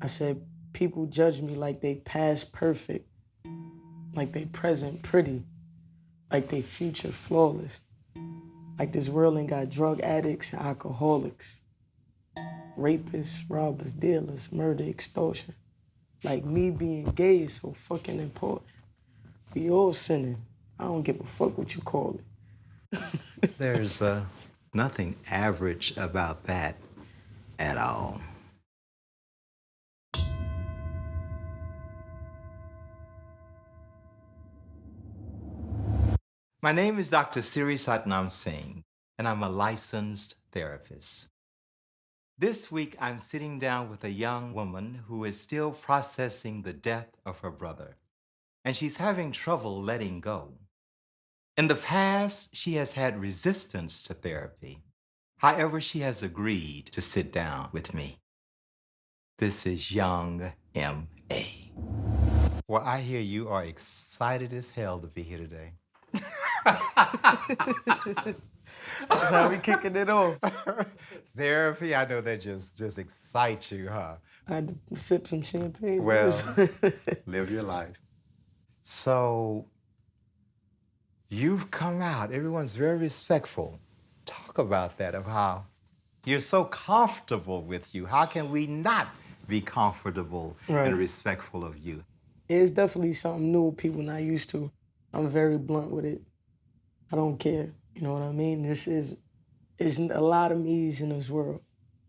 I said, people judge me like they past perfect, like they present pretty, like they future flawless. Like this world ain't got drug addicts and alcoholics, rapists, robbers, dealers, murder, extortion. Like me being gay is so fucking important. We all sinning. I don't give a fuck what you call it. There's nothing average about that at all. My name is Dr. Siri Satnam Singh, and I'm a licensed therapist. This week, I'm sitting down with a young woman who is still processing the death of her brother, and she's having trouble letting go. In the past, she has had resistance to therapy. However, she has agreed to sit down with me. This is young M.A. Well, I hear you are excited as hell to be here today. That's how we kicking it off. Therapy, I know that just excites you, huh? I had to sip some champagne. Well, live your life. So, you've come out. Everyone's very respectful. Talk about that, of how you're so comfortable with you. How can we not be comfortable and respectful of you? It's definitely something new people not used to. I'm very blunt with it. I don't care. You know what I mean? It's a lot of me's in this world.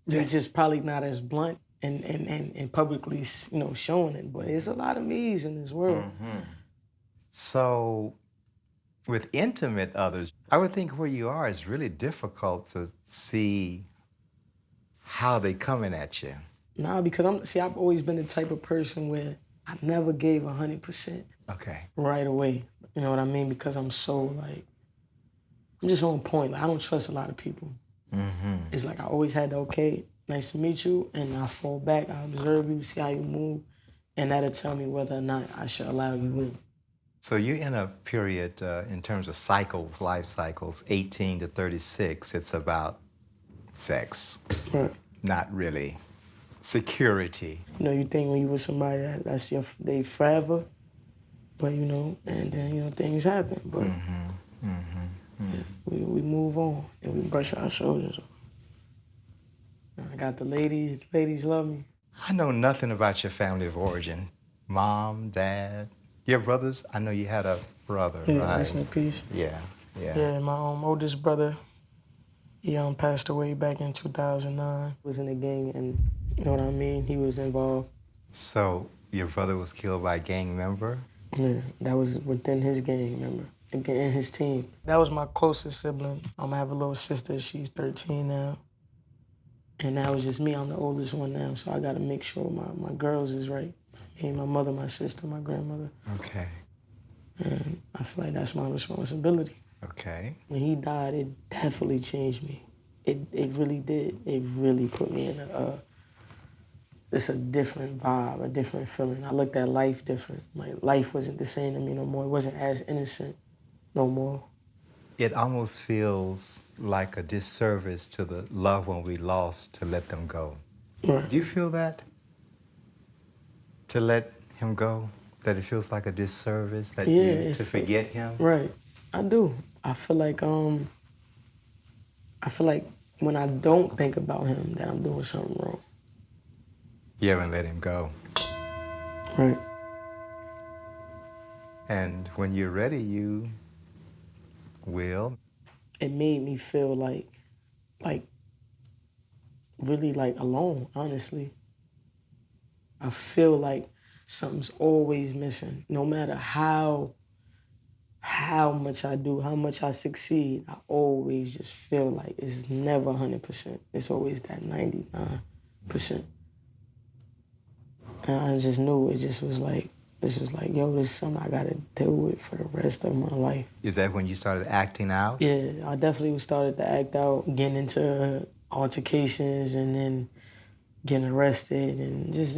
Yes. It's just probably not as blunt and publicly, showing it. But it's a lot of me's in this world. Mm-hmm. So, with intimate others, I would think where you are is really difficult to see how they coming at you. Nah, because I've always been the type of person where I never gave 100%. Okay. Right away. You know what I mean? Because I'm so I'm just on point. Like, I don't trust a lot of people. Mm-hmm. It's like I always had to, okay, nice to meet you, and I fall back, I observe you, see how you move, and that'll tell me whether or not I should allow you in. So you're in a period, in terms of cycles, life cycles, 18 to 36, it's about sex. Right. Not really security. You think when you with somebody that's they forever, but and then things happen. But we move on and we brush our shoulders off. I got the ladies. Ladies love me. I know nothing about your family of origin. Mom, dad, your brothers. I know you had a brother, Yeah, right? rest in peace. Yeah. Yeah, my oldest brother, he passed away back in 2009. Was in a gang, and you know what I mean? He was involved. So your brother was killed by a gang member? Yeah, that was within his gang member, in his team. That was my closest sibling. I have a little sister. She's 13 now. And now it's just me. I'm the oldest one now, so I got to make sure my girls is right. Me, my mother, my sister, my grandmother. Okay. And I feel like that's my responsibility. Okay. When he died, it definitely changed me. It really did. It really put me in it's a different vibe, a different feeling. I looked at life different. Like, life wasn't the same to me no more. It wasn't as innocent no more. It almost feels like a disservice to the loved one we lost to let them go. Right. Do you feel that? To let him go? That it feels like a disservice that to forget him? Right. I do. I feel like when I don't think about him that I'm doing something wrong. You haven't let him go. Right. And when you're ready, you will. It made me feel like really alone, honestly. I feel like something's always missing. No matter how much I do, how much I succeed, I always just feel like it's never 100%. It's always that 99%. And I just knew it just was like, this was like, yo, this is something I gotta deal with for the rest of my life. Is that when you started acting out? Yeah, I definitely started to act out, getting into altercations and then getting arrested and just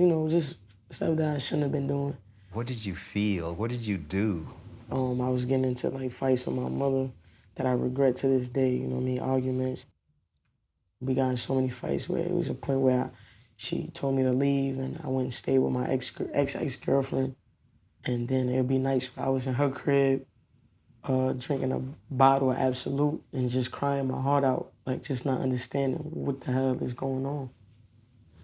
stuff that I shouldn't have been doing. What did you feel? What did you do? I was getting into fights with my mother that I regret to this day, arguments. We got in so many fights where it was a point where she told me to leave, and I went and stayed with my ex-girlfriend. And then it'd be nights where I was in her crib, drinking a bottle of Absolute and just crying my heart out, like just not understanding what the hell is going on.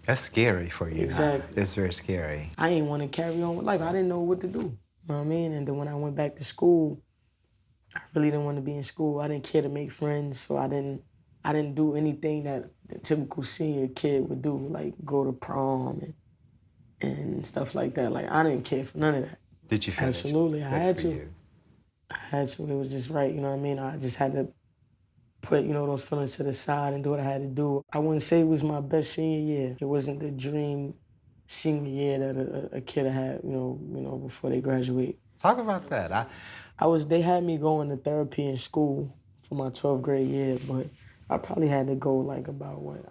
That's scary for you. Exactly. It's very scary. I didn't want to carry on with life. I didn't know what to do. You know what I mean? And then when I went back to school, I really didn't want to be in school. I didn't care to make friends, so I didn't do anything that the typical senior kid would do, like go to prom and stuff like that. Like, I didn't care for none of that. Did you finish? Absolutely, I had to. You. I had to. It was just right, you know what I mean? I just had to put, those feelings to the side and do what I had to do. I wouldn't say it was my best senior year. It wasn't the dream senior year that a kid had, before they graduate. Talk about that. They had me going to therapy in school for my 12th grade year, but I probably had to go I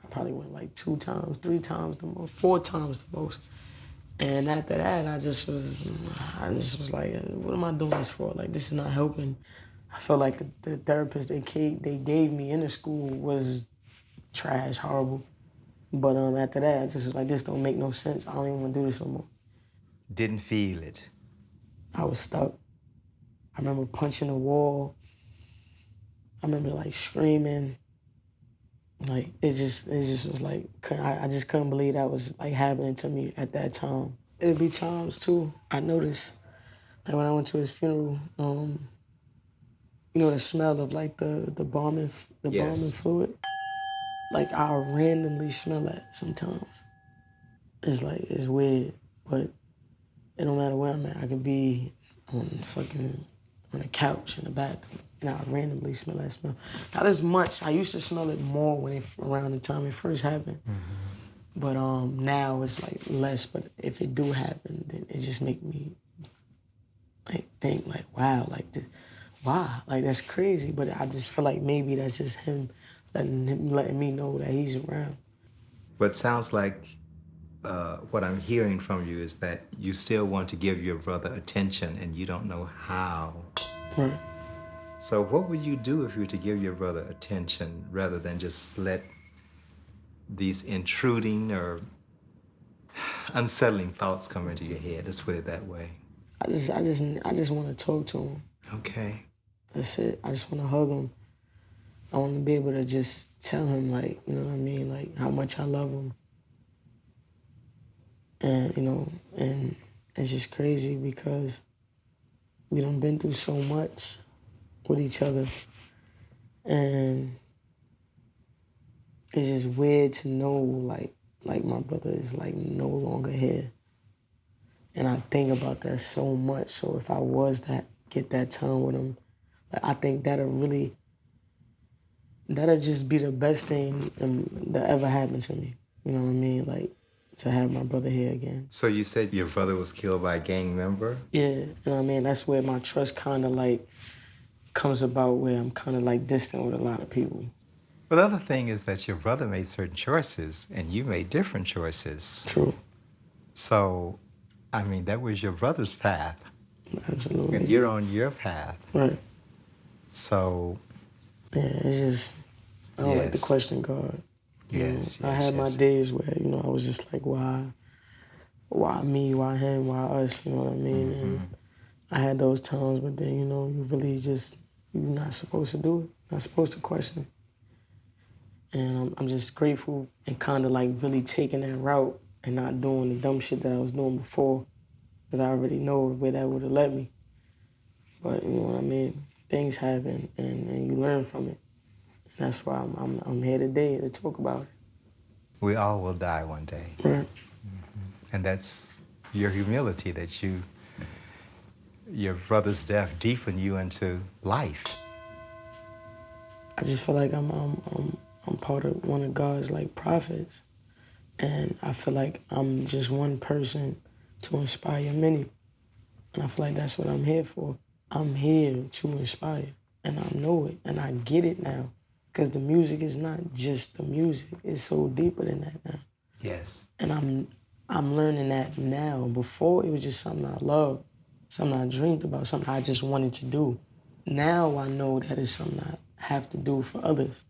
probably went like 2 times, 3 times the most, 4 times the most. And after that, I just was like, what am I doing this for? Like, this is not helping. I felt like the therapist they gave me in the school was trash, horrible. But after that, I just was like, this don't make no sense. I don't even want to do this no more. Didn't feel it. I was stuck. I remember punching a wall. I remember like screaming. Like it just was like I just couldn't believe that was like happening to me at that time. It'd be times too. I noticed like when I went to his funeral, the smell of like the embalming fluid. Like I randomly smell that sometimes. It's weird, but it don't matter where I'm at. I could be on a couch in the bathroom, and I randomly smell that smell. Not as much. I used to smell it more around the time it first happened. Mm-hmm. But now it's like less. But if it do happen, then it just make me like think like, wow, like why? Like that's crazy. But I just feel like maybe that's just him letting me know that he's around. But sounds like what I'm hearing from you is that you still want to give your brother attention and you don't know how. Right. So what would you do if you were to give your brother attention rather than just let these intruding or unsettling thoughts come into your head? Let's put it that way. I just want to talk to him. Okay. That's it. I just want to hug him. I want to be able to just tell him, like, you know what I mean, like how much I love him. And, and it's just crazy because we done been through so much with each other. And it's just weird to know, like my brother is, like, no longer here. And I think about that so much. So if I was to get that time with him, like, I think that'll just be the best thing that ever happened to me. You know what I mean? Like, to have my brother here again. So you said your brother was killed by a gang member? Yeah, you know what I mean? That's where my trust kind of like comes about, where I'm kind of like distant with a lot of people. Well, the other thing is that your brother made certain choices and you made different choices. True. So, I mean, that was your brother's path. Absolutely. And you're on your path. Right. So. Yeah, it's just, I don't like to question God. Yes, I had my days where, I was just like, why me, why him, why us, you know what I mean? Mm-hmm. And I had those times, but then, you really just, you're not supposed to do it. You're not supposed to question it. And I'm just grateful and kind of like really taking that route and not doing the dumb shit that I was doing before, because I already know where that would have led me. But, you know what I mean? Things happen and you learn from it. That's why I'm here today to talk about it. We all will die one day. Right. Mm-hmm. And that's your humility that your brother's death deepened you into life. I just feel like I'm part of one of God's like prophets, and I feel like I'm just one person to inspire many, and I feel like that's what I'm here for. I'm here to inspire, and I know it, and I get it now. Because the music is not just the music. It's so deeper than that now. Yes. And I'm learning that now. Before, it was just something I loved, something I dreamed about, something I just wanted to do. Now I know that it's something I have to do for others.